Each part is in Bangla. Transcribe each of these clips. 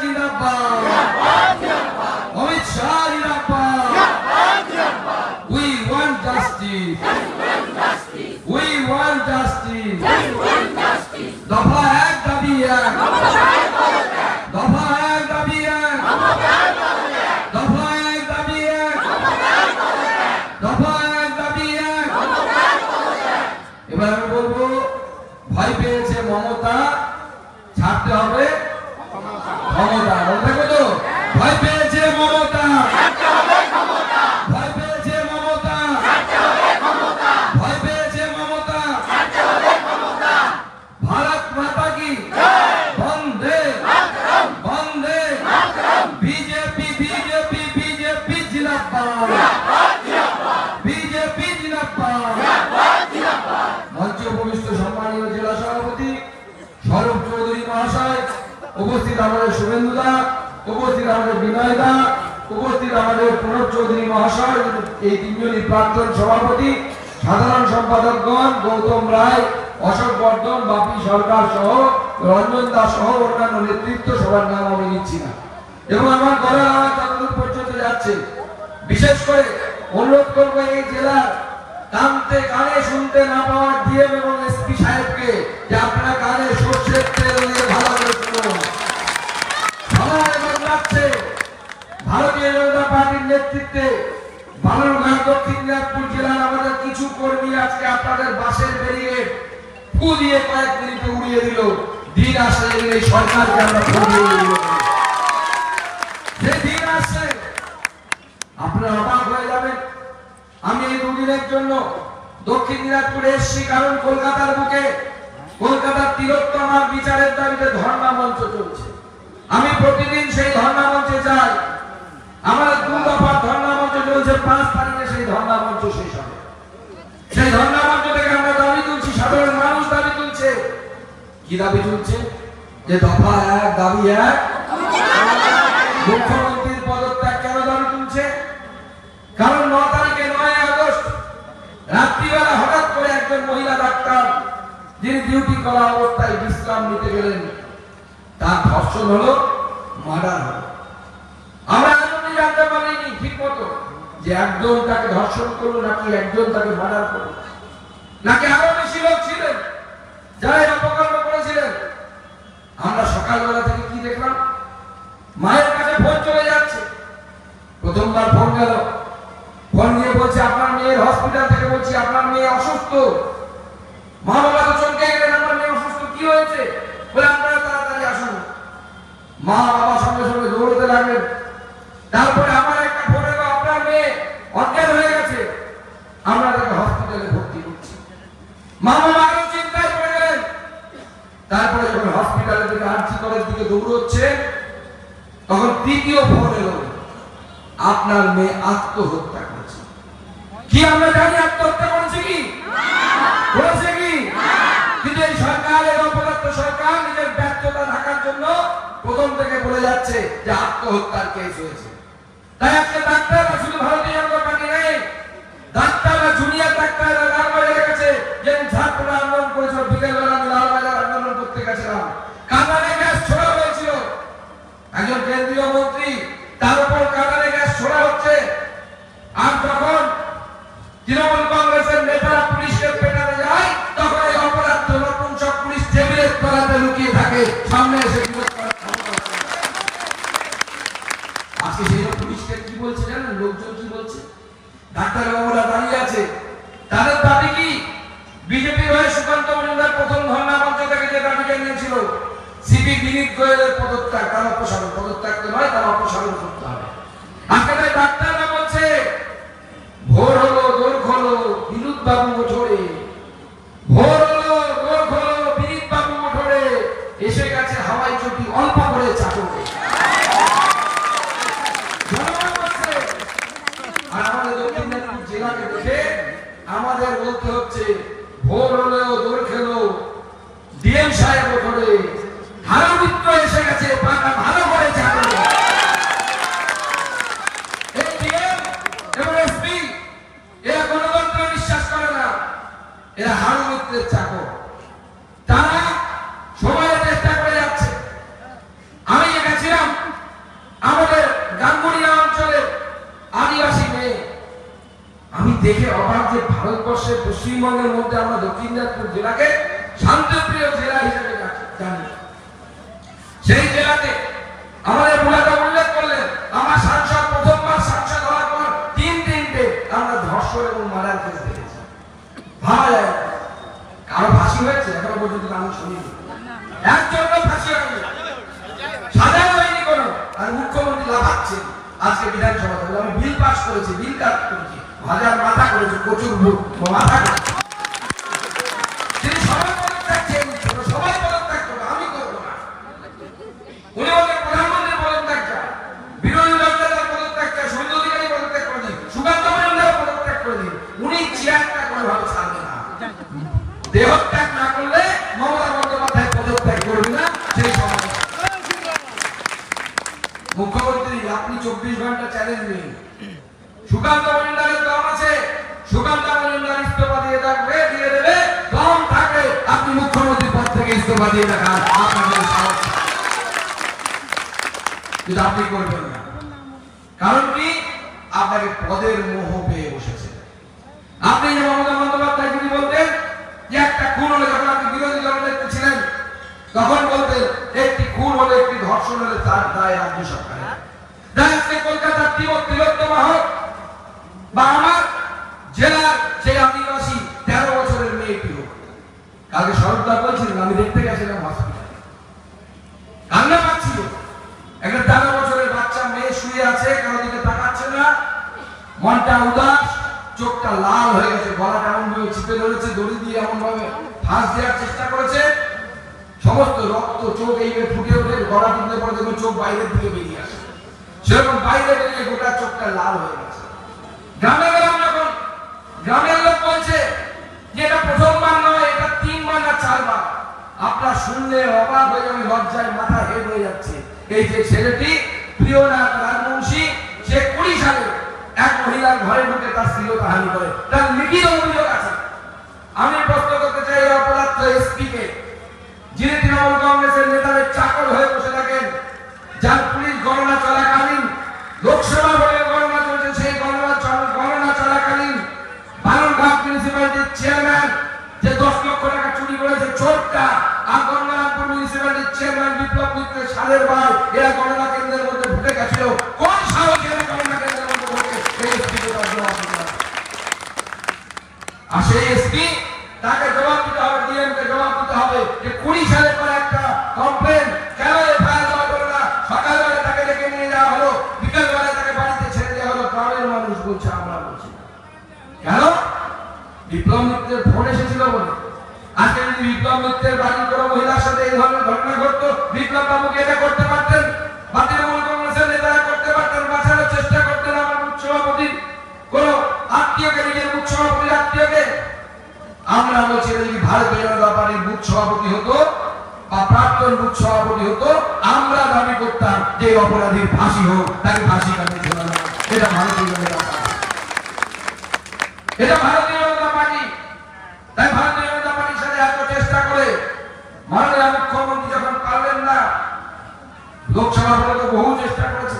जिंदाबाद अमित शाह जिंदाबाद We want justice We want justice दफा एक दाबी एक दफा एक दाबी एक दफा एक दाबी एक दफा एक दाबी एक এবার আমি বলবো ভয় পেয়েছে মমতা ছাড়তে হবে ক্ষমতা বলতে কত ভয় পেয়েছে মমতা ছাড়তে হবে ক্ষমতা ভয় পেয়েছে মমতা ছাড়তে হবে ক্ষমতা ভয় পেয়েছে মমতা ছাড়তে হবে ক্ষমতা ভারত মাতা কি জয় বন্দে মাতরম বন্দে মাতরম বিজেপি বিজেপি বিজেপি জিন্দাবাদ জিন্দাবাদ বিজেপি জিন্দাবাদ জিন্দাবাদ জিন্দাবাদ মঞ্চ উপবিষ্ট সম্মানীয় জেলা সভাপতি স্বরূপ চৌধুরী মহাশয় উপস্থিত আমাদের শুভেন্দুদা উপস্থিত আমাদের বিনয়দা উপস্থিত আমাদের প্রণব চৌধুরী মহাশয় এই তিনজনই প্রাক্তন সভাপতি সাধারণ সম্পাদকগণ গৌতম রায় অশোক বর্ধন বাপি সরকার সহ রঞ্জন দাস সহ অন্যান্য নেতৃত্ব সবার নাম আমি নিচ্ছি না এবং আমার গলার আওয়াজ যতদূর পর্যন্ত যাচ্ছে বিশেষ করে অনুরোধ করবো এই জেলার কানতে কানে শুনতে না পাওয়ার ডিএম এবং এসপি সাহেবকে যে আপনারা কানে সর্ষের তেল দিয়ে ভালো করে শুনুন সবাই বদলাচ্ছে ভারতীয় জনতা পার্টির নেতৃত্বে বালুরঘাট দক্ষিণ দিনাজপুর জেলার আমাদের কিছু কর্মী আজকে আপনাদের বাসের ব্যারিকেড ফু দিয়ে কয়েক মিনিটে উড়িয়ে দিল দিন আসলে এই সরকারকে আমরা ফিরিয়ে দিল যে দিন আসছে আপনারা অবাক হয়ে যাবেন আমি এই দুদিনের জন্য দক্ষিণ দিনাজপুরে এসেছি কারণ কলকাতার বুকে কলকাতার তিলোত্তমার বিচারের দাবিতে ধর্ণা মঞ্চ চলছে আমি প্রতিদিন সেই ধর্ণা মঞ্চে যাই আমাদের 2 দফার ধর্ণা মঞ্চ চলছে 5 তারিখে সেই ধর্ণা মঞ্চ শেষ হবে সেই ধর্ণা মঞ্চ থেকে আমরা দাবি তুলছি সাধারণ মানুষ দাবি তুলছে কি দাবি তুলছে যে দফা এক দাবি এক মুখ্যমন্ত্রীর পদত্যাগ কেন দাবি তুলছে কারণ 9 তারিখে 9 আগস্ট রাত্রিবেলা হঠাৎ করে একজন মহিলা ডাক্তার যিনি ডিউটি করা অবস্থায় বিশ্রাম নিতে গেলেন তার ধর্ষণ হলো মার্ডার হলো আমরা এখনই জানতে পারিনি ঠিক মতো যে একজন তাকে ধর্ষণ করলো নাকি একজন তাকে মার্ডার করলো নাকি আরো বেশি লোক ছিলেন যারা এই অপকর্ম করেছিলেন আমরা সকালবেলা থেকে কি দেখলাম মায়ের কাছে ফোন চলে যাচ্ছে প্রথমবার ফোন গেল ফোন নিয়ে বলছে আপনার মেয়ের হসপিটাল থেকে বলছি আপনার মেয়ে অসুস্থ মা বাবা তো চমকে গেলেন আমার মেয়ে অসুস্থ কি হয়েছে বলে আপনারা তাড়াতাড়ি আসুন মা বাবা সঙ্গে সঙ্গে দৌড়তে লাগলেন তারপরে আমার একটা ফোন এলো আপনার মেয়ে অজ্ঞান হয়ে গেছে আমরা তাকে হসপিটালে ভর্তি করছি মা বাবা আরো চিন্তায় পড়ে গেলেন তারপরে যখন হসপিটালের দিকে আর্জি করার দিকে দৌড়চ্ছে তখন তৃতীয় ফোন এলো আপনার মেয়ে আত্মহত্যা করেছে কি আমরা জানি আত্মহত্যা করেছে কি করেছে কি কিন্তু এই সরকারের অপরাধ সরকার নিজের ব্যর্থতা ঢাকার জন্য প্রথম থেকে বলে যাচ্ছে যে আত্মহত্যার কেস হয়েছে তাই আজকে ডাক্তাররা শুধু ভারতীয় জনতা পার্টি নেই ডাক্তাররা জুনিয়র ডাক্তাররা লালবাজারে গেছে যেদিন ঝাড়খণ্ড আন্দোলন করেছিল বিকেলবেলা আমি লালবাজার আন্দোলন করতে গেছিলাম কাঁদানে গ্যাস ছোড়া হয়েছিল একজন কেন্দ্রীয় মন্ত্রী তার উপর কাঁদানে গ্যাস ছোড়া হচ্ছে আর যখন তৃণমূল কংগ্রেসের নেতারা পুলিশকে পেটাতে যায় তখন এই অপরাধ নতুন সব পুলিশ টেবিলের তলাতে লুকিয়ে থাকে সামনে এসে বিরোধ করার আজকে সেই পুলিশকে কি বলছে জানেন লোকজন কি বলছে ডাক্তার বাবুরা দাঁড়িয়ে আছে তাদের দাবি কি বিজেপির হয়ে সুকান্ত মজুমদার প্রথম ধর্ণা মঞ্চ থেকে যে দাবি জানিয়েছিল সিপি বিনীত গোয়েলের পদত্যাগ তার অপসারণ পদত্যাগ নয় তার অপসারণ করতে হবে আজকে তাই ডাক্তাররা বলছে ভোর হলো দোর খোলো বিনোদ বাবু মোটরে ভোর হলো দোর খোলো বিনীত বাবু মোটরে এসে গেছে হাওয়াই চটি অল্প করে চাকরে আর আমাদের দক্ষিণ দিনাজপুর জেলাকে দেখে আমাদের বলতে হচ্ছে ভোর হলো দোর খেলো ডিএম সাহেব মোটরে হারামিত্র এসে গেছে পাকা ভালো করে চাকরে এই ডিএম এবং এসপি এরা গণতন্ত্র বিশ্বাস করে না এরা হারামিত্রের চাকর তারা সবাই চেষ্টা করে যাচ্ছে আমি গেছিলাম পশ্চিমবঙ্গের মধ্যে আমরা দক্ষিণ দিনাজপুর জেলাকে শান্তিপ্রিয় জেলা হিসেবে জানি। সেই জেলাতে আমাদের মুলাদা উল্লেখ করলেন, আমার সাংসদ প্রথমবার সাংসদ হওয়ার পর তিনটে আমরা ধর্ষণ এবং মারার কেস দেখেছি। ভাবা যায় কারো ফাঁসি হয়েছে? এখনো পর্যন্ত আমি শুনিনি, একজন ফাঁসি হয়নি, সাজা হয়নি কোনো। আর মুখ্যমন্ত্রী লাফাচ্ছেন আজকে বিধানসভাতে, আমি বিল পাস করেছি, বিল কাজ করেছি, হাজার মাথা করেছে, প্রচুর মাথা করেছে। তিনি সবাই পদত্যাগ চেয়ে নিচ্ছিল, সবাই পদত্যাগ করবে, আমি করবো না। উনি বলছেন প্রধানমন্ত্রী পদত্যাগ চায়, বিরোধী দলনেতা পদত্যাগ চায়, শুভেন্দু অধিকারী পদত্যাগ করে দিন, সুকান্ত মজুমদার পদত্যাগ করে দিন। উনি চেয়ারটা কোনোভাবে ছাড়বে না। দেহত্যাগ না করলে মমতা বন্দ্যোপাধ্যায় পদত্যাগ করবে না। সেই সময় মুখ্যমন্ত্রী আপনি 24 ঘন্টা চ্যালেঞ্জ নিন, সুকান্ত মজুমদারের দম আছে, সুকান্ত মজুমদার ইস্তফা দিয়ে দেবে, দম থাকে আপনি মুখ্যমন্ত্রী পদ থেকে ইস্তফা দিয়ে দেখান, আপনাদের সাহস। কিন্তু আপনি করবেন না, কারণ কি? আপনাকে পদের মোহ পেয়ে বসেছে। আপনি যে মমতা বন্দ্যোপাধ্যায় যদি বলতেন যে একটা খুন হলে, যখন আপনি বিরোধী দলনেতা ছিলেন তখন বলতেন একটি খুন হলে, একটি ধর্ষণ হলে তার দায় রাজ্য সরকারের। আজকে কলকাতার তিলোত্তমা হোক বা আমার জেলার সেই আদিবাসী 13 বছরের মেয়েটি হোক, কালকে শরৎদা বলছিলেন, আমি দেখতে গেছিলাম হসপিটালে, কান্না পাচ্ছিল। একটা 13 বছরের বাচ্চা মেয়ে শুয়ে আছে, কারো দিকে তাকাচ্ছে না, মনটা উদাস, চোখটা লাল হয়ে গেছে, গলাটা এমন ভাবে চিপে ধরেছে, দড়ি দিয়ে এমন ভাবে ফাঁস দেওয়ার চেষ্টা করেছে, সমস্ত রক্ত চোখ এইভাবে ফুটে ওঠে, গলা টিপলে পরে দেখবেন চোখ বাইরের দিকে বেরিয়ে আসে, সেরকম বাইরে বেরিয়ে গোটা চোখটা লাল হয়ে গেছে। গ্রামে গেলাম যখন, গ্রামের লোক বলছে যে এটা প্রথমবার নয়, এটা 3বার না 4বার। আপনার শুনলে অবাক হয়ে যাবে, লজ্জায় মাথা হেড হয়ে যাচ্ছে। এই যে ছেলেটি প্রিয়নাথ রাজবংশী, সে 20 সালে এক মহিলার ঘরে ঢুকে তার শ্লীলতাহানি করে, তার লিখিত অভিযোগ আছে। আমি প্রশ্ন করতে চাই এই অপরাধ এসপি কে, যিনি তৃণমূল কংগ্রেসের নেতাদের চাকর হয়ে বসে থাকেন, যার পুলিশ গণনা চলাকালীন, লোকসভা ভোটের গণনা চলছে, সেই গণনা চলাকালীন বালুরঘাট মিউনিসিপ্যালিটির চেয়ারম্যান যে 10 লক্ষ টাকা চুরি করেছে চোরটা, আর গঙ্গারামপুর মিউনিসিপ্যালিটির চেয়ারম্যান বিপ্লব মিত্রের সালের ভাই, এরা গণনা কেন্দ্রের মধ্যে ঢুকে গেছিল। কোন সাহসে এরা গণনা কেন্দ্রের মধ্যে ঢুকে? সেই এসপি কে তার জবাব দিতে হবে। আর সেই এসপি তাকে জবাব দিতে হবে, ডিএম কে জবাব দিতে হবে যে 20 সালের পর একটা কমপ্লেন কেন এফআইআর দেওয়া হলো না? সকালবেলা তাকে ডেকে নিয়ে যাওয়া হলো, বিকেলবেলা তাকে বাড়িতে ছেড়ে দেওয়া হলো। গ্রামের মানুষ বলছে, আমরা বলছি কেন? বিপ্লব মিত্রের ফোন এসেছিল বলে। আজকে যদি বিপ্লব মিত্রের বাড়ির কোনো মহিলার সাথে এই ধরনের ঘটনা ঘটতো, বিপ্লব বাবুকে এটা করতে পারতেন, বা তৃণমূল কংগ্রেসের নেতারা করতে পারতেন, বাঁচানোর চেষ্টা করতেন আমার বুথ সভাপতির কোন আত্মীয়কে, নিজের বুথ সভাপতির আত্মীয়কে। আমরা বলছি যদি ভারতীয় জনতা পার্টির বুথ সভাপতি হতো বা প্রাক্তন বুথ সভাপতি হতো, আমরা দাবি করতাম যে অপরাধীর ফাঁসি হোক, তাকে ফাঁসি কাটিয়ে ঝোলানো। এটা ভারতীয় জনতা পার্টি, এটা ভারতীয় জনতা পার্টি। তাই ভারতীয় জনতা পার্টির সাথে এত চেষ্টা করে মাননীয় মুখ্যমন্ত্রী যখন পারলেন না, লোকসভা ভোটে বহু চেষ্টা করেছে,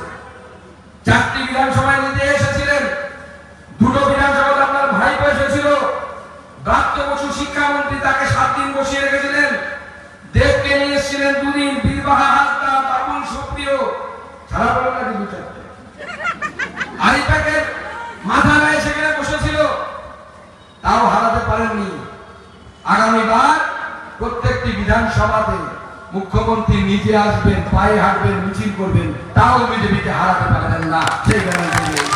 4টি বিধানসভায় নিতে এসেছিলেন, 2টো বিধানসভাতে আপনার ভাইপো এসেছিল, ব্রাত্য বসু শিক্ষামন্ত্রী তাকে 7 দিন বসিয়ে রেখেছিলেন, দেবকে নিয়ে এসেছিলেন 2 দিন, বীরবাহা হাসদা, বাবুল সুপ্রিয়, ছাড়া বলো না কিন্তু 4টে আইপ্যাকের মাথা গায়ে সেখানে বসেছিল, তাও হারাতে পারেননি। আগামীবার প্রত্যেকটি বিধানসভাতে মুখ্যমন্ত্রী নিজে আসবেন, পায়ে হাঁটবেন, মিছিল করবেন, তাও বিজেপিকে হারাতে পারবেন না, সেই গ্যারান্টি নেই।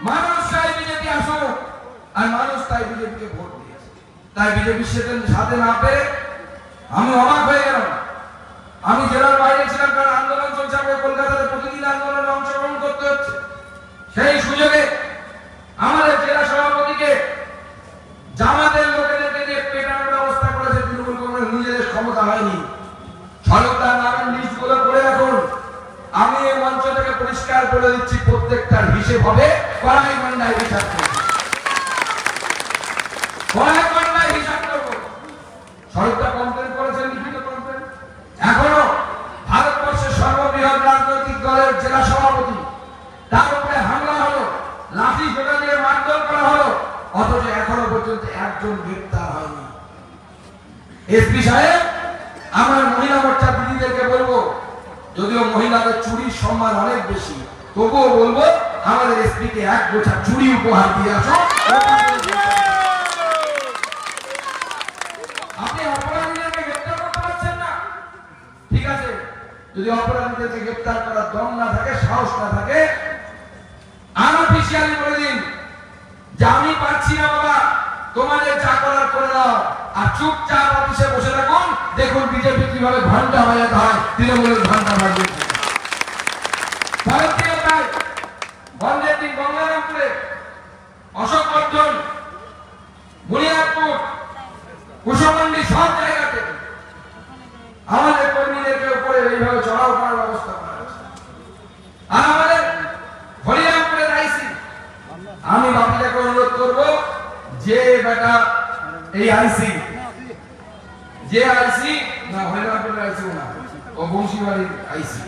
মানুষ চাই বিজেপি আসুক, আর মানুষ তাই বিজেপিকে ভোট দিয়েছে। তাই বিজেপি সাথে না পেরে আমি অবাক হয়ে গেলাম। আমি জেলার বাইরে ছিলাম, কারণ আন্দোলন চলছে, আমাকে কলকাতাতে প্রতিদিন আন্দোলনে অংশগ্রহণ করতে হচ্ছে। সেই সুযোগে আমাদের জেলা সভাপতিকে জামাতের লোকেদেরকে দিয়ে পেটানোর ব্যবস্থা করেছে তৃণমূল কংগ্রেস, নিজেদের ক্ষমতা হয়নি। সরকার নামের লিস্টগুলো করে রাখুন, আমি এই মঞ্চ থেকে পরিষ্কার করে দিচ্ছি, প্রত্যেকটার হিসেব হবে কড়াই গন্ডায় হিসাব করব, কড়াই গন্ডায় হিসাব করব। সরকার কমপ্লেন করেছেন, লিখিত কমপ্লেন। এখনো ভারতবর্ষের সর্ববৃহৎ রাজনৈতিক দলের জেলা সভাপতি, তার উপরে হামলা হলো, একজন গ্রেফতার হয়নি। এসপি সাহেব, আমার মহিলা মোর্চা দিদিদেরকে বলবো, যদিও মহিলাদের চুরির সম্মান অনেক বেশি, তবুও বলবো আমাদের এসপিকে এক গোছা চুরি উপহার দিয়ে আসো। আপনি অপরাধীদেরকে গ্রেফতার করতে পারছেন না, ঠিক আছে, যদি অপরাধীদেরকে গ্রেফতার করার দম না থাকে, সাহস না থাকে, আনঅফিশিয়ালি বলে দিন যে আমি পারছি না বাবা, তোমাদের যা করার করে দাও, আর চুপচাপ অফিসে বসে থাকুন, দেখুন বিজেপি কিভাবে ঘন্টা বাজাতে হয়, তৃণমূলের ঘন্টা বাজিয়ে। বন্ধের দিন গঙ্গারামপুরে, অশোক বর্ধন, বুনিয়াদপুর, কুশমন্ডি, সব জায়গাতে আমাদের কর্মীদেরকে উপরে এইভাবে চড়াও করার ব্যবস্থা করা হয়েছে। আর আমাদের হরিরামপুরের আইসি, আমি বাপিটাকে অনুরোধ করবো যে বেটা এই আইসি, যে আইসি না হরিরামপুরের আইসি না, ও বংশীবাড়ির আইসি,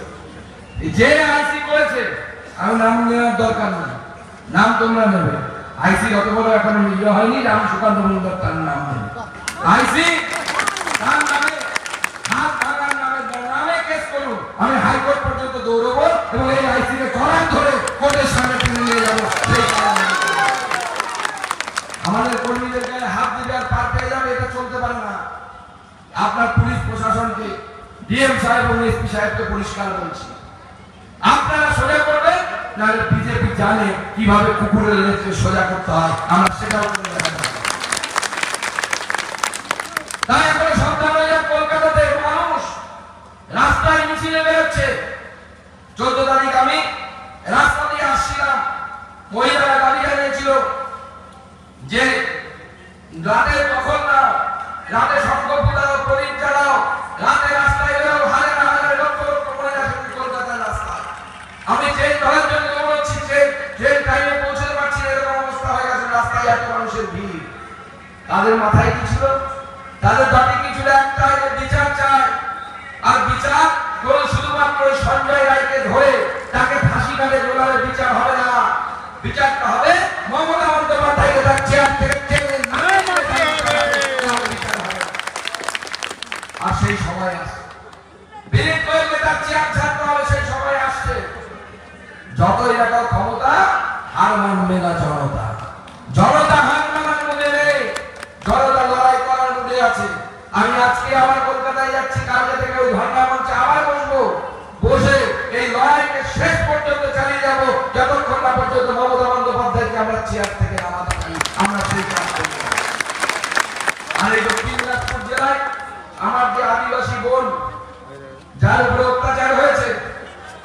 যে আইসি করেছে, আমি নাম নেওয়ার দরকার নেই, নাম তোমরা নেবে। আইসি অত বড় এখন ইয়ে হয়নি, রাম সুকান্ত মন্ডল তার নাম নেই। আইসি তার নামে হাত ভাঙার নামে কেস করুন, আমি হাইকোর্ট পর্যন্ত দৌড়বো এবং এই আইসি কে কড়াই ধরে কোর্টের সামনে টেনে নিয়ে যাবো। আমাদের কর্মীদের গায়ে হাত দিবে আর পার পেয়ে যাবে, এটা চলতে পারে না। আপনার পুলিশ প্রশাসনকে, ডিএম সাহেব এবং এসপি সাহেবকে পরিষ্কার বলছি, আপনারা সোজা করবেন, নাহলে বিজেপি জানে কিভাবে কুকুরের লেজকে সোজা করতে হয়, আমরা সেটাও তাই এখন সাবধান হয়ে যান। কলকাতাতে মানুষ রাস্তায় মিছিলে বেরোচ্ছে। 14 তারিখ আমি রাস্তা দিয়ে আসছিলাম, মহিলারা দাবি জানিয়েছিল যে রাতে দখল নাও, রাতে সংকল্প দাও, প্রদীপ জ্বালাও, রাতে রাস্তায় বেরো, হাজার হাজার লক্ষ লক্ষ মহিলা কলকাতার রাস্তায়। আমি ট্রেন ধরার জন্য দৌড়চ্ছি, ট্রেন টাইমে পৌঁছতে পারছি, এরকম অবস্থা হয়ে গেছে, রাস্তায় এত মানুষের ভিড়। তাদের মাথায় কি ছিল? তাদের দাবি কি ছিল? একটা, যে বিচার চায়। আর বিচার করে শুধুমাত্র সঞ্জয় রায়কে ধরে তাকে ফাঁসি কাটে ঝোলালে বিচার হবে না, বিচারটা হবে মমতা বন্দ্যোপাধ্যায়কে তার চেয়ার থেকে টেনে নামিয়ে বিচার হবে। আর সেই সময় আসছে, বিনীত গোয়েলকে তার চেয়ার ছাড়তে হবে, সেই সময় আসছে। যতই দেখাও ক্ষমতা, হার মানবে না জনতা। জনতা হার মানার মধ্যে নেই, জনতা লড়াই করার মধ্যে আছে। আমি আজকে আবার কলকাতায় যাচ্ছি, কালকে থেকে ওই ধর্ণা মঞ্চে আবার বসবো, বসে এই লড়াইকে শেষ পর্যন্ত চালিয়ে যাবো, যতক্ষণ না পর্যন্ত মমতা বন্দ্যোপাধ্যায়কে আমরা চেয়ার থেকে নামাতে পারি, আমরা সেই কাজ করব। আর এই দক্ষিণ দিনাজপুর জেলায় আমার যে আদিবাসী বোন, যার উপরে অত্যাচার হয়েছে,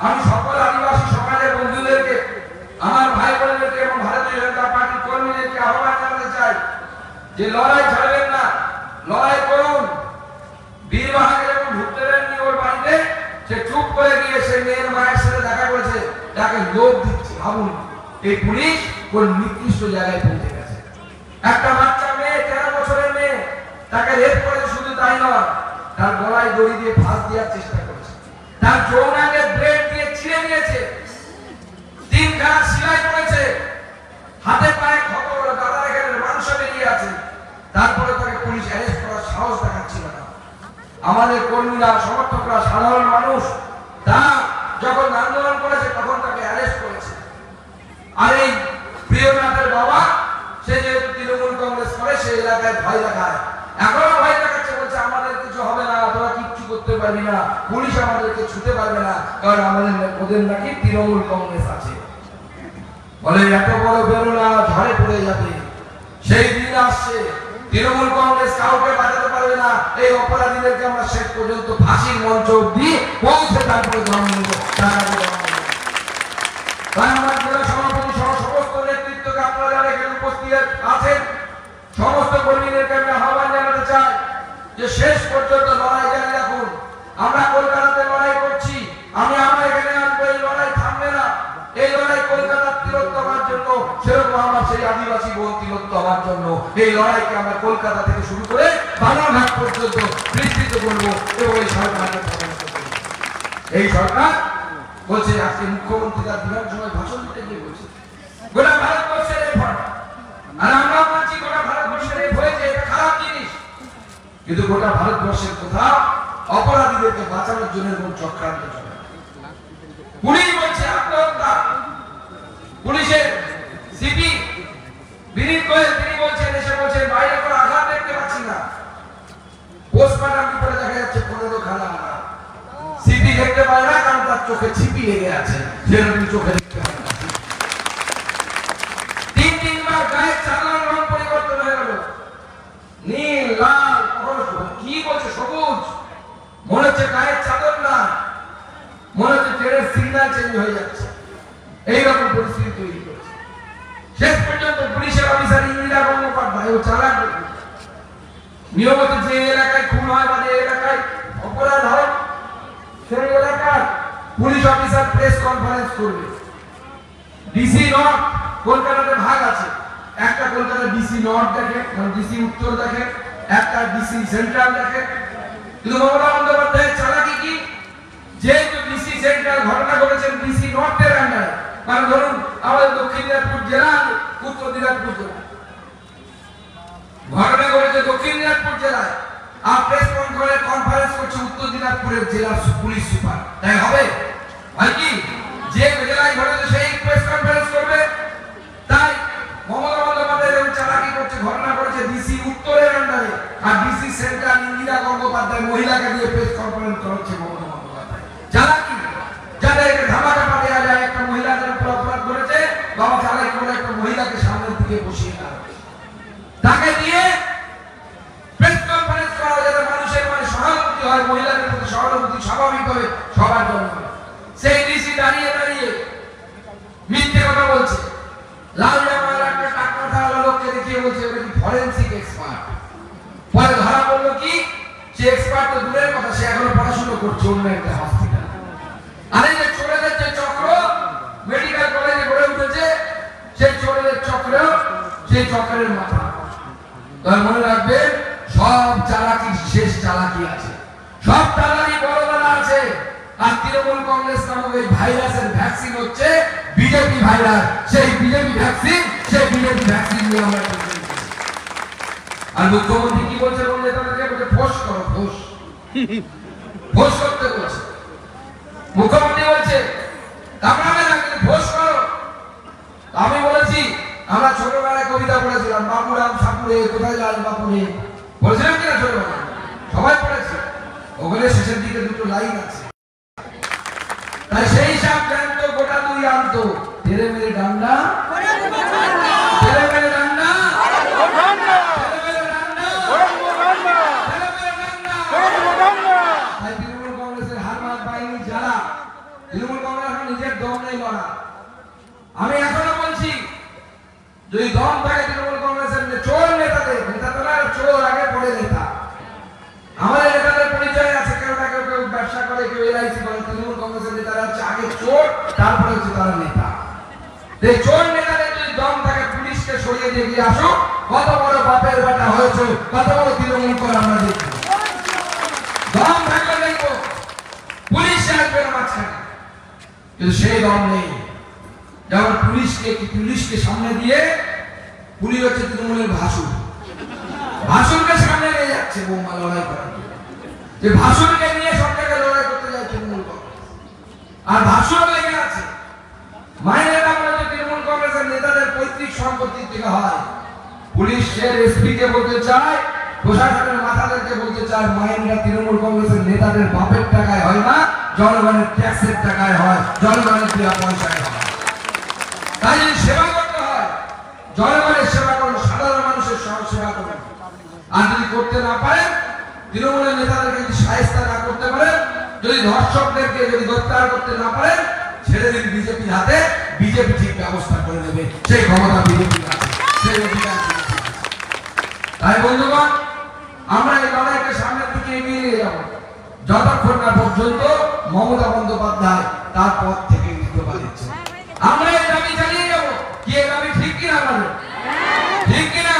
আমি সকল আদিবাসী সমাজের বন্ধুদেরকে, আমার ভাই বোনদেরকে এবং ভারতীয় জনতা পার্টির কর্মীদেরকে আহ্বান জানাতে চাই যে লড়াই ছাড়বেন না, লড়াই করুন। বীরবাহাকে যখন ঢুকতে দেননি ওর বাড়িতে, সে চুপ করে গিয়ে সে মেয়ের মায়ের সাথে দেখা করেছে, তাকে লোক দিচ্ছে। ভাবুন, এই পুলিশ কোন নির্দিষ্ট জায়গায় পৌঁছে গেছে। একটা বাচ্চা মেয়ে, 13 বছরের মেয়ে, তাকে রেপ করেছে। শুধু তাই নয়, তার গলায় দড়ি দিয়ে ফাঁস দেওয়ার চেষ্টা করেছে, তার যৌনাঙ্গে ব্লেড দিয়ে ছিঁড়ে নিয়েছে, 3 গাছ সেলাই করেছে, হাতে পায়ে ক্ষত, দাদা এখানে মাংস বেরিয়ে আছে। তারপরে তাকে পুলিশ অ্যারেস্ট করার সাহস দেখাচ্ছিল না। আমাদের কর্মীরা, সমর্থকরা, সাধারণ মানুষ তারা যখন আন্দোলন করেছে তখন তাকে অ্যারেস্ট করেছে। আর এই প্রিয়নাথের বাবা, সে যেহেতু তৃণমূল কংগ্রেস করে, সেই এলাকায় ভয় দেখায়, এখনো ভয় দেখাচ্ছে, বলছে আমাদের কিছু হবে না, তোরা কিচ্ছু করতে পারবি না, পুলিশ আমাদেরকে ছুতে পারবে না, কারণ ওদের নাকি তৃণমূল কংগ্রেস আছে। বলে এত বড় বেরোনা ঝড়ে পড়ে যাবে, সেই দিন আসছে, তৃণমূল কংগ্রেস কাউকে বাঁচাতে পারবে না। এই অপরাধীদেরকে আমরা শেষ পর্যন্ত ফাঁসির মঞ্চ অব্দি পৌঁছে তারপরে জন্ম নেব। তাই আমার জেলা সভাপতি সহ সমস্ত নেতৃত্বকে, আপনারা যারা এখানে উপস্থিত আছেন, সমস্ত কর্মীদেরকে আমি আহ্বান জানাতে চাই যে শেষ পর্যন্ত লড়াই জারি রাখুন। আমরা কলকাতাতে লড়াই করছি, আমি আমার এখানে আসবো, এই লড়াই থামবে না। এই লড়াই কলকাতার তিলোত্তমার জন্য, সেরকম আমার সেই আদিবাসী বোন তিলোত্তমার জন্য। এই লড়াইকে আমরা কলকাতা থেকে শুরু করে বাংলাঘাট পর্যন্ত বিস্তৃত করবো এবং এই সরকারকে পরামর্শ করব। এই সরকার বলছে, আজকে মুখ্যমন্ত্রী তার বিধানসভায় ভাষণ দিতে গিয়ে বলছে গোটা ভারতবর্ষের এই ফল, আর আমরা বলছি গোটা ভারতবর্ষের এই হয়েছে কিন্তু গোটা ভারতবর্ষের কোথাও অপরাধীদেরকে বাঁচানোর জন্য এরকম চক্রান্ত চলে। পুলিশ বলছে আত্মহত্যা, পুলিশের সিপি বিনীত গোয়েল তিনি বলছেন, এসে বলছেন বাইরে কোনো আঘাত দেখতে পাচ্ছি না, পোস্টমর্টম রিপোর্টে দেখা যাচ্ছে 15 খানা আঘাত। সিপি দেখতে পায় না কারণ তার চোখে ছিপি লেগে আছে, যেরকম চোখে দেখতে পায় না। 3-3 বার গায়ের চাদরের রং পরিবর্তন হয়ে গেল, নীল, লাল, কি বলছে সবুজ, মনে হচ্ছে গায়ের চাদর না, মনে হচ্ছে ট্রেনের সিগন্যাল চেঞ্জ হয়ে যাচ্ছে। এইরকম পরিস্থিতি তৈরি করেছে। শেষ পর্যন্ত পুলিশের অফিসার ইন্দিরা গঙ্গোপাধ্যায় ও চালাক নিয়মিত যে এলাকায় খুন হয় বা যে এলাকায় অপরাধ হয় সেই এলাকার পুলিশ অফিসার প্রেস কনফারেন্স করবে। ডিসি নর্থ, কলকাতাতে ভাগ আছে, একটা কলকাতা ডিসি নর্থ দেখে, ডিসি উত্তর দেখে, একটা ডিসি সেন্ট্রাল দেখে। কিন্তু মমতা বন্দ্যোপাধ্যায়ের চালাকি কি, যেহেতু ডিসি সেন্ট্রাল ঘটনা ঘটেছেন ডিসি নর্থের আন্ডারে, মানে ধরুন আমাদের দক্ষিণ দিনাজপুর জেলা, উত্তর দিনাজপুর জেলা, ঘটনা ঘটেছে দক্ষিণ দিনাজপুর জেলায়, আর প্রেস কনফারেন্স করছে উত্তর দিনাজপুরের জেলার পুলিশ সুপার, তাই হবে? হয় কি, যে জেলায় ঘটেছে সেই প্রেস কনফারেন্স করবে? তাই মমতা বন্দ্যোপাধ্যায় যেমন চালাকি করছে, ঘটনা করেছে ডিসি উত্তরের আন্ডারে, আর ডিসি সেন্ট্রাল ইন্দিরা গঙ্গোপাধ্যায় মহিলাকে দিয়ে প্রেস কনফারেন্স করাচ্ছে মমতা বন্দ্যোপাধ্যায়। চালাকি, যাদেরকে ধামাচাপা দেওয়া যায়, একটা মহিলাদের উপর অপরাধ করেছে, বাবা চালাকি করে একটা মহিলাকে সামনের দিকে বসিয়ে দেওয়া, তাকে দিয়ে প্রেস কনফারেন্স করা, যাতে মানুষের মানে সহানুভূতি হয়, মহিলাদের প্রতি সহানুভূতি স্বাভাবিকভাবে সবার জন্য। সেই ডিসি দাঁড়িয়ে দাঁড়িয়ে মিথ্যে কথা বলছে, লাল জামার একটা টাকা মাথাওয়ালা লোককে দেখিয়ে বলছে ওটা কি ফরেনসিক এক্সপার্ট। পরে ধরা পড়লো কি, সে এক্সপার্ট তো দূরের কথা, সে এখনো পড়াশোনা করছে অন্য একটা হসপিটাল। আরে যে চোরেদের যে চক্র মেডিকেল কলেজে গড়ে উঠেছে, সেই চোরেদের চক্র, সেই চক্রের মাথা। তবে মনে রাখবেন, সব চালাকির শেষ চালাকি আছে, সব চালাকি বড়বেলা আছে। আর তৃণমূল কংগ্রেস নামক এই ভাইরাসের ভ্যাকসিন হচ্ছে বিজেপি ভাইরাস, সেই বিজেপি ভ্যাকসিন, সেই বিজেপি ভ্যাকসিন নিয়ে আমরা। আর মুখ্যমন্ত্রী কি বলছে, বলছে তাদেরকে বলছে ফোর্স করো, ফোর্স করতে বলছে। মুখ্যমন্ত্রী বলছে কামড়াবে না, কিন্তু ফোর্স করো। আমি বলেছি, আমরা ছোটবেলায় কবিতা পড়েছিলাম, বাপুরাম সাপুরে কোথায় লাল বাপুরে, বলেছিলাম কিনা ছোটবেলায়? সবাই পড়েছে। ওখানে শেষের দিকে দুটো লাইন আছে, তাই সেই সব জানতো গোটা দুই আনতো, তেরে মেরে ডান্ডা, তেরে মেরে ডান্ডা, তৃণমূল কংগ্রেসের হারমাত বাহিনী যারা, তৃণমূল কংগ্রেস এখন নিজের দম নেই লড়া। আমি এখনো বলছি, যদি দম থাকে তৃণমূল কংগ্রেসের চোর নেতাদের, নেতারা চোর আগে পড়ে নেতা। আমাদের নেতাদের পরিচয় আছে, কেউ না কেউ কেউ ব্যবসা করে, কেউ এলআইসি করে। তৃণমূল কংগ্রেসের নেতারা হচ্ছে আগে চোর, তারপরে হচ্ছে তারা নেতা। এই চোর নেতাদের যদি দম থাকে, পুলিশকে সরিয়ে দিয়ে গিয়ে আসো, কত বড় বাপের বেটা হয়েছে, কত বড় তৃণমূল করে আমরা দেখি। দম থাকলে দেখবো পুলিশ আসবে না মাঝখানে, কিন্তু সেই দম নেই। যেমন পুলিশকে সামনে দিয়ে, পুলিশ হচ্ছে তৃণমূলের ভাসুর, ভাসুরকে সামনে নিয়ে যাচ্ছে বোমা লড়াই করার, যে ভাসুরকে নিয়ে সব জায়গায় লড়াই করতে যায় তৃণমূল কংগ্রেস। আর ভাসুর লেগে আছে, মাইনেটা বলছে তৃণমূল কংগ্রেসের নেতাদের পৈতৃক সম্পত্তির থেকে হয়। পুলিশের এসপি কে বলতে চায়, প্রশাসনের মাথাদেরকে বলতে চায়, মাইনেটা তৃণমূল কংগ্রেসের নেতাদের বাপের টাকায় হয় না, জনগণের ট্যাক্সের টাকায় হয়, জনগণের দেওয়া পয়সায় হয়। তাই যদি সেবা করতে হয়, জনগণের সেবা করুন, সাধারণ মানুষের সেবা করুন। আর যদি করতে না পারেন, তৃণমূলের নেতাদেরকে যদি শায়েস্তা না করতে পারেন, যদি ধর্ষকদেরকে যদি গ্রেফতার করতে না পারেন, ছেড়ে দিন বিজেপির হাতে, বিজেপি ঠিক ব্যবস্থা করে নেবে। সেই ক্ষমতা বিজেপির আছে, সেই অধিকার। তাই বন্ধুগণ, আমরা এই লড়াইকে সামনের দিকে এগিয়ে নিয়ে যাব, যতক্ষণ না পর্যন্ত মমতা বন্দ্যোপাধ্যায় তার পদ থেকে ইস্তফা দিচ্ছে। আমরা এই দাবি চালিয়ে যাব। কি এই দাবি ঠিক কিনা আমাদের? ঠিক কিনা?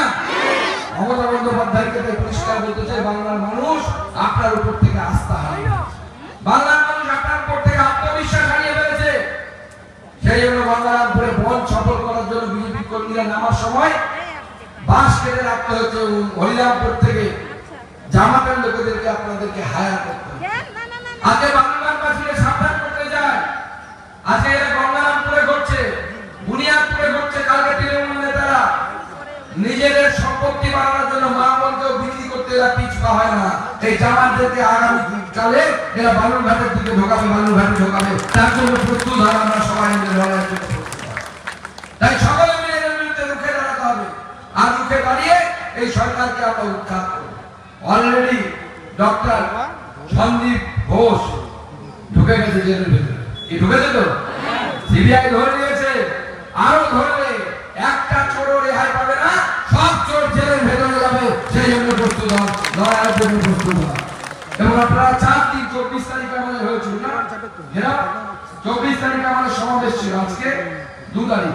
মমতা বন্দ্যোপাধ্যায়কে তাই পরিষ্কার বলতে চাই, বাংলার মানুষ আপনার উপর থেকে আস্থা হারিয়ে, বাংলার মানুষ আপনার উপর থেকে আত্মবিশ্বাস হারিয়ে ফেলেছে। সেই জন্য বাংলারামপুরে বন সফল করার জন্য বিজেপি কর্মীরা নামার সময় বাঁশ কেটে রাখতে হচ্ছে হরিরামপুর থেকে জামাতের লোকেদেরকে আপনাদেরকে হায়ার করতে হবে। আজকে বাংলাবাসীকে সাবধান করতে যায়, আজকে এরা গঙ্গারামপুরে ঘটছে, বুনিয়াদপুরে ঘটছে, কালকে তৃণমূল নেতারা নিজেদের সম্পত্তি বাড়ানোর জন্য মা বোনকেও বিক্রি করতে এরা পিছপা হয় না। এই জামাতদেরকে আগামী কালে এরা বালুরঘাটের দিকে ঢোকাবে, বালুরঘাটে ঢোকাবে, তার জন্য প্রস্তুত হয়। আমরা সবাই মিলে লড়াই করতে হবে। তাই সকলে মিলে এর বিরুদ্ধে রুখে দাঁড়াতে হবে, আর রুখে দাঁড়িয়ে এই সরকারকে আমরা উৎখাত করব। অলরেডি ডক্টর সন্দীপ ঘোষ ঢুকে গেছে জেলের ভেতরে। কি ঢুকেছে তো? সিবিআই ধরে নিয়েছে, আরো ধরলে একটা চোরও রেহাই পাবে না, সব চোর জেলের ভেতরে যাবে। সেই জন্য প্রস্তুত হন, লড়াইয়ের জন্য প্রস্তুত হন। এবং আপনারা 4 দিন 24 তারিখ আমাদের হয়েছিল না, 24 তারিখ আমাদের সমাবেশ ছিল, আজকে 2 তারিখ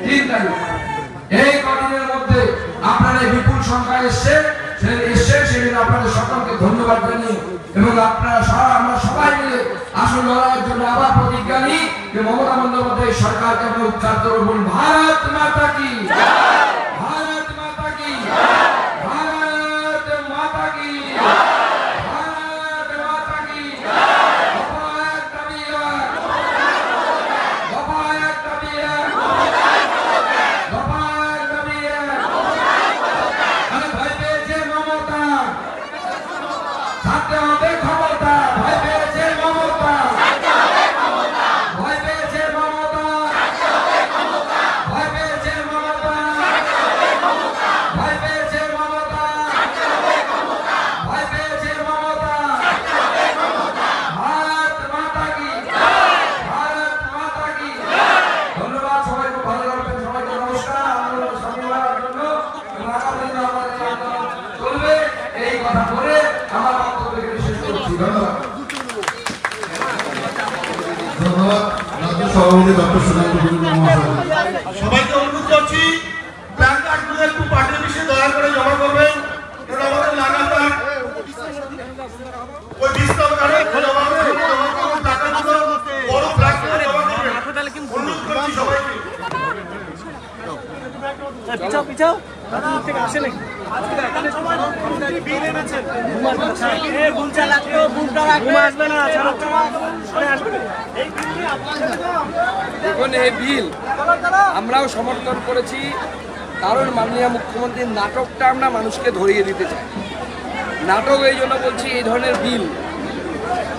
3 তারিখ। এই কদিনের মধ্যে আপনারা বিপুল সংখ্যায় সেদিন আপনাদের সকলকে ধন্যবাদ জানিয়ে এবং আপনারা আমরা সবাই মিলে আসল লড়াইয়ের জন্য আবার প্রতিজ্ঞা নিই যে মমতা বন্দ্যোপাধ্যায় সরকারকে আমরা উৎখাত করব। ভারত মাতা কি, ভারত মাতা কি, ভারত মাতা কি, ভারত মাতা কি। সবাইকে অনুরোধ করছি প্ল্যাকার্ডগুলো একটু পার্টির বিষয়ে দয়া করে জমা করবেন, কারণ আমাদের লাগাতার ওই ডিসকাউন্ট কার্ডে জমা করবেন, টাকাগুলো বড় প্ল্যাকার্ডে জমা করবেন। অনুরোধ করছি সবাইকে। পিছাও পিছাও দাদা থেকে আসে নাকি আজকে এখানে সময় বিল এনেছেন এ বুলচা লাগতো বুলটা লাগবে আসবে না ছাড়ো সরে আসবে এই বিল কি আপনাদের দেখুন, এই বিল আমরাও সমর্থন করেছি, কারণ মাননীয় মুখ্যমন্ত্রীর নাটকটা আমরা মানুষকে ধরিয়ে দিতে চাই। নাটক এই জন্য বলছি, এই ধরনের বিল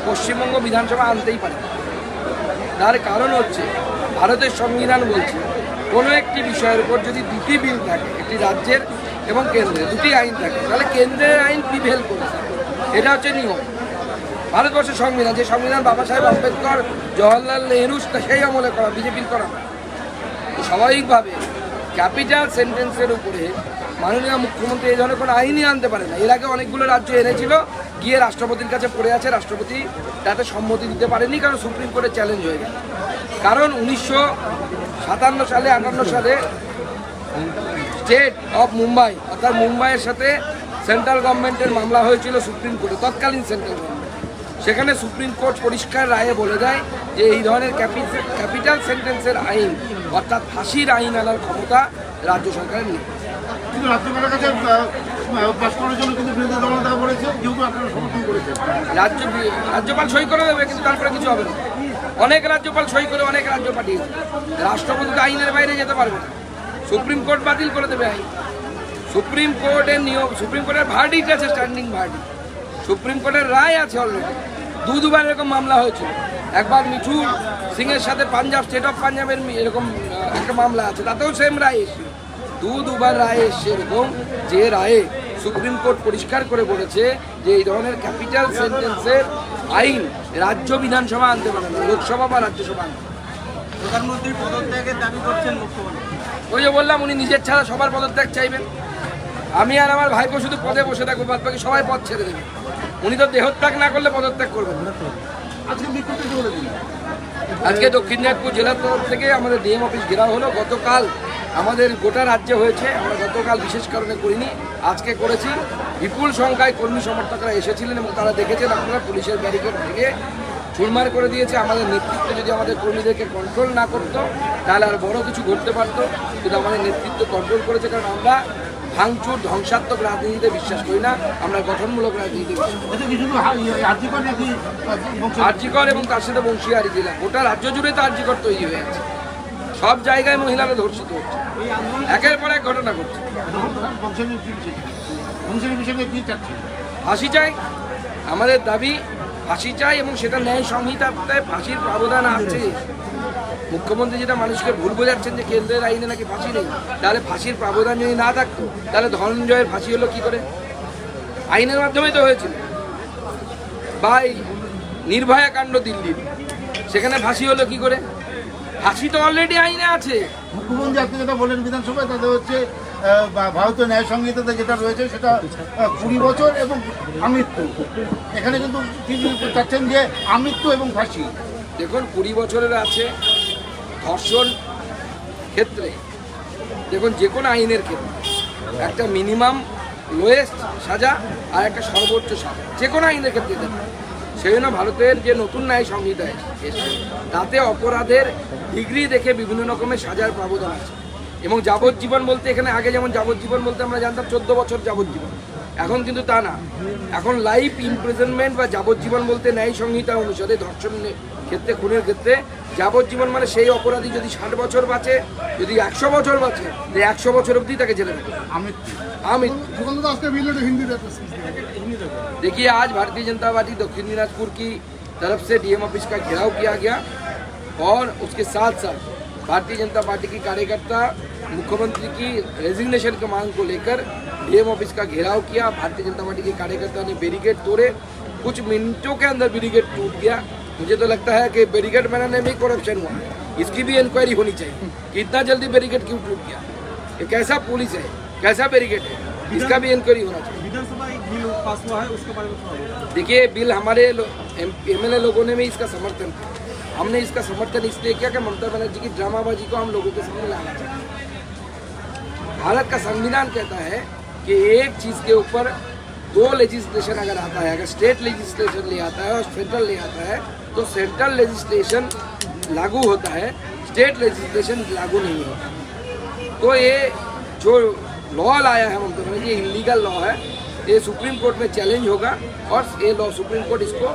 পশ্চিমবঙ্গ বিধানসভা আনতেই পারে। তার কারণ হচ্ছে ভারতের সংবিধান বলছে কোনো একটি বিষয়ের উপর যদি 2টি বিল থাকে, একটি রাজ্যের এবং কেন্দ্রের 2টি আইন থাকে, তাহলে কেন্দ্রের আইন প্রিভেল করেছে। এটা হচ্ছে নিয়ম ভারতবর্ষের সংবিধান, যে সংবিধান বাবা সাহেব আম্বেদকর, জওয়াহরলাল নেহরু সেই আমলে করা, বিজেপির করা না। স্বাভাবিকভাবে ক্যাপিটাল সেন্টেন্সের উপরে মাননীয় মুখ্যমন্ত্রী এই ধরনের কোনো আইনই আনতে পারে না। এর আগে অনেকগুলো রাজ্য এনেছিল, গিয়ে রাষ্ট্রপতির কাছে পড়ে আছে, রাষ্ট্রপতি তাতে সম্মতি দিতে পারেনি, কারণ সুপ্রিম কোর্টে চ্যালেঞ্জ হয়ে গেল। কারণ 1957 সালে 58 সালে স্টেট অফ মুম্বাই অর্থাৎ মুম্বাইয়ের সাথে সেন্ট্রাল গভর্নমেন্টের মামলা হয়েছিল সুপ্রিম কোর্টে, তৎকালীন সেন্ট্রাল গভর্নমেন্ট। সেখানে সুপ্রিম কোর্ট পরিষ্কার রায়ে বলে দেয় যে এই ধরনের ক্যাপিটাল সেন্টেন্সের আইন অর্থাৎ ফাঁসির আইন আনার ক্ষমতা রাজ্য সরকারের নেই। কিন্তু রাজ্যপালের কাছে পাস করার জন্য কিন্তু বিরোধী দল নেতা বলেছে, যেহেতু আপনারা সমর্থন করেছেন, রাজ্যপাল সই করে দেবে, কিন্তু তারপরে কিছু হবে না। অনেক রাজ্যপাল সই করে অনেক রাজ্য পাঠিয়েছে, রাষ্ট্রপতি তো আইনের বাইরে যেতে পারবে না, সুপ্রিম কোর্ট বাতিল করে দেবে আইন। সুপ্রিম কোর্টের নিয়ম, সুপ্রিম কোর্টের ভার্ডিক্ট আছে, স্ট্যান্ডিং ভার্ডিক্ট, সুপ্রিম কোর্টের রায় আছে অলরেডি। দুবার এরকম মামলা হয়েছিল, একবার মিঠু সিংয়ের সাথে পাঞ্জাব, স্টেট অফ পাঞ্জাবের এরকম একটা মামলা আছে, তাতেও সেম রায় এসেছিল। দুবার রায় এসছে এরকম, যে রায়ে সুপ্রিম কোর্ট পরিষ্কার করে বলেছে যে এই ধরনের ক্যাপিটাল সেন্টেন্সের আইন রাজ্য বিধানসভা আনতে পারে না, লোকসভা বা রাজ্যসভা আনতে। প্রধানমন্ত্রী পদত্যাগের দাবি করছেন মুখ্যমন্ত্রী। ওই যে বললাম, উনি নিজের ছাড়া সবার পদত্যাগ চাইবেন। আমি আর আমার ভাইপো শুধু পদে বসে থাকবো, বাদ বাকি সবাই পদ ছেড়ে দেবে। উনি তো দেহত্যাগ না করলে পদত্যাগ করবেন না। আজকে দক্ষিণ দিনাজপুর জেলার তরফ থেকে আমাদের ডিএম অফিস ঘেরাও হলো। গতকাল আমাদের গোটা রাজ্যে হয়েছে, আমরা গতকাল বিশেষ কারণে করিনি, আজকে করেছি। বিপুল সংখ্যায় কর্মী সমর্থকরা এসেছিলেন এবং তারা দেখেছেন আপনারা পুলিশের ব্যারিকেড থেকে চুরমার করে দিয়েছে। আমাদের নেতৃত্ব যদি আমাদের কর্মীদেরকে কন্ট্রোল না করতো তাহলে আর বড় কিছু ঘটতে পারতো, কিন্তু আমাদের নেতৃত্ব কন্ট্রোল করেছে, কারণ আমরা ভাঙচুর ধ্বংসাত্মক রাজনীতিতে বিশ্বাস করি না, আমরা গঠনমূলক রাজনীতিতে আরজিকর এবং তার সাথে বংশীহারি জেলা, গোটা রাজ্য জুড়ে তো আরজিকর তৈরি হয়ে আছে। সব জায়গায় মহিলারা ধর্ষিত হচ্ছে, একের পর এক ঘটনা ঘটছে। ফাঁসি চাই, আমাদের দাবি ফাঁসি চাই, এবং সেটা ন্যায় সংহিতাতে ফাঁসির প্রাবধান আছে। মুখ্যমন্ত্রী যেটা মানুষকে ভুল বোঝাচ্ছেন যে কেন্দ্রের আইনে নাকি ফাঁসি নেই, তাহলে ফাঁসির প্রাবধান যদি না থাকতো তাহলে ধনঞ্জয়ের ফাঁসি হলো কি করে? আইনের মাধ্যমেই তো হয়েছিল। বা এই নির্ভয়া কাণ্ড দিল্লির, সেখানে ফাঁসি হলো কি করে? ফাঁসি তো অলরেডি আইনে আছে। মুখ্যমন্ত্রী আজকে যেটা বলেন বিধানসভায়, তাদের হচ্ছে ভারতীয় ন্যায় সংহিতাতে যেটা রয়েছে সেটা 20 বছর এবং আমৃত্যু। এখানে কিন্তু তিনি চাচ্ছেন যে আমৃত্যু এবং ফাঁসি। দেখুন 20 বছরের আছে ধর্ষণ ক্ষেত্রে, দেখুন যে কোনো আইনের ক্ষেত্রে একটা মিনিমাম লোয়েস্ট সাজা আর একটা সর্বোচ্চ সাজা যে কোনো আইনের ক্ষেত্রে দেবে। সেই জন্য ভারতের যে নতুন ন্যায় সংহিতা এসেছে তাতে অপরাধের ডিগ্রি দেখে বিভিন্ন রকমের সাজার প্রাবধান আছে। এবং যাবজ্জীবন বলতে এখানে আগে যেমন যাবজ্জীবন বলতে আমরা জানতাম 14 বছর যাবজ্জীবন, এখন কিন্তু তা না, এখন লাইফ ইমপ্রিজনমেন্ট বা যাবজ্জীবন বলতে ন্যায় সংহিতা অনুসারে ধর্ষণের ক্ষেত্রে, খুনের ক্ষেত্রে যাবজ্জীবন মানে সেই অপরাধী যদি 60 বছর বাঁচে, যদি 100 বছর বাঁচে, 100 বছর অবধি তাকে জেলে দেবে। देखिए आज भारतीय जनता पार्टी दक्षिण दिनाजपुर की तरफ से डीएम ऑफिस का घेराव किया गया और उसके साथ साथ भारतीय जनता पार्टी की कार्यकर्ता मुख्यमंत्री की रेजिग्नेशन की मांग को लेकर डीएम ऑफिस का घेराव किया। भारतीय जनता पार्टी के कार्यकर्ता ने बैरिकेड तोड़े, कुछ मिनटों के अंदर बैरिकेड टूट गया। मुझे तो लगता है कि बैरिकेड बनाने में करप्शन हुआ, इसकी भी इंक्वायरी होनी चाहिए कि इतना जल्दी बैरिकेड क्यों टूट गया, ये कैसा पुलिस है, कैसा बैरिकेड है, इसका भी इंक्वायरी होना चाहिए। विधानसभा एक बिल पास हुआ है, उसके बारे में देखिए बिल हमारे एमएलए लोगों ने भी इसका समर्थन किया। हमने इसका समर्थन इसलिए किया कि ममता बनर्जी की ड्रामाबाजी को हम लोगों के सामने लाना चाहते हैं। भारत का संविधान कहता है कि एक चीज़ के ऊपर 2 लेजिस्लेशन अगर आता है, अगर स्टेट लेजिस्लेशन ले आता है और सेंट्रल ले आता है तो सेंट्रल लेजिस्लेशन लागू होता है, स्टेट लेजिस्लेशन लागू नहीं होता। तो ये जो लॉ लाया है ममता बनर्जी, ये इलीगल लॉ है, ये सुप्रीम कोर्ट में चैलेंज होगा और ये लॉ सुप्रीम कोर्ट इसको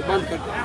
बंद कर देगा।